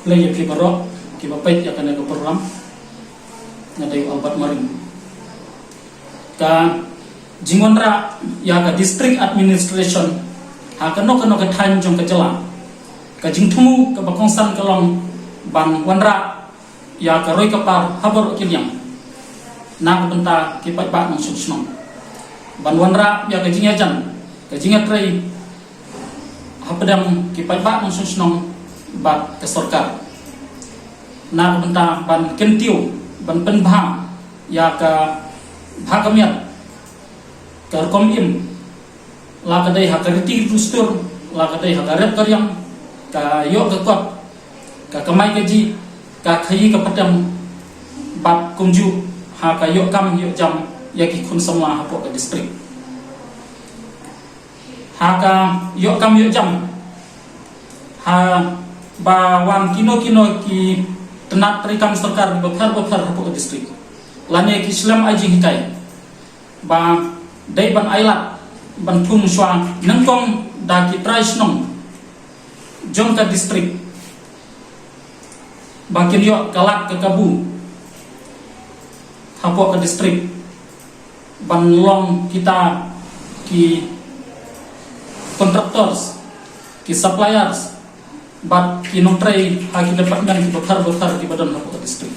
lay ki baro ki bapait ya kana program ngadai albat maring ka jingonra ya ka district administration ha kano ka than jong ka jala ka jingthumu ka bakongsan kalong ban wanra ya ka roi ka par habor kilyang na ka benta ki pai ba nong sunong ban wanra ya ka jingajan ka jingatrai hapadam ki pai ba nong sunong bat ka sarkar na ka benta ban kentiu ban penbha ya ka bhagamiat ka kom im la ka dai hakariti rustur la ka dai hakaret karyang ka yo ka kwat ka kamai ka ji ka khai ka patam bat kumju ha ka yo kam yo jam ya ki khun samla ha po ka district ha ka yo kam yo jam ha ba wan kino ki tenat terikam sarkar bafar ha po ka district lane ki islam aji hitai ba dai ban ailat ban thung shwa nangkong da ki traisnong jong ka district bangkin yo kalak ke kabu hapo ka district ban long kita ki contractors ki suppliers bat ki notray ha ki department ki bafar ki badan hapo ka district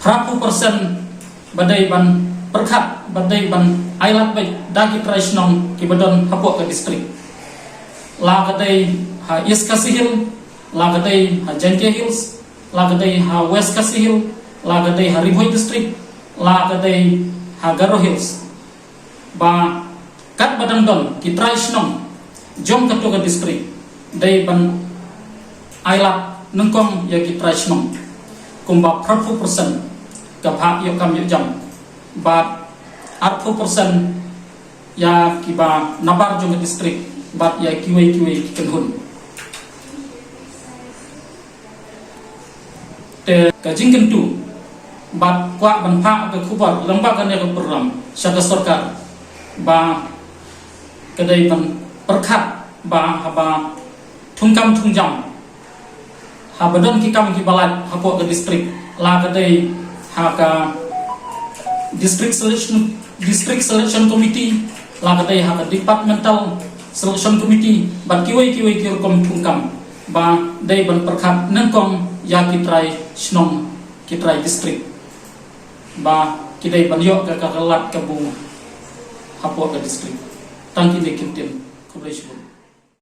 100% badai ban perkhat badai ban ailat bai dagi traisnong ki badan hapo ka district la kadai ha East Kasihil la kadai ha Jangke Hills la kadai ha West Kasihil la kadai ha Riboy district la kadai ha Garo Hills ba kat badan don ki traisnong jom ka to ka district dai ban ailat nengkong ya ki traisnong kumba 40% ka bha yo kam yo jam ba 40% ya kiba nabar jong district bat ya kiwe kenhun te kajing kentu bat kwa ban pha ke khubar lamba kan ya program syada sarkar ba kedai ban perkhat ba haba thungkam thungjam ha badon ki kam ki balat hapo ke district la kedai ha ka district selection committee la kadai ha departmental selection committee ban kiwai ki kom thungkam ba dai ban perkhat nangkong ya kitrai snong kitrai district ba kidai ban yo ka kalat ka bu hapo ka district tangki de kimtin kublai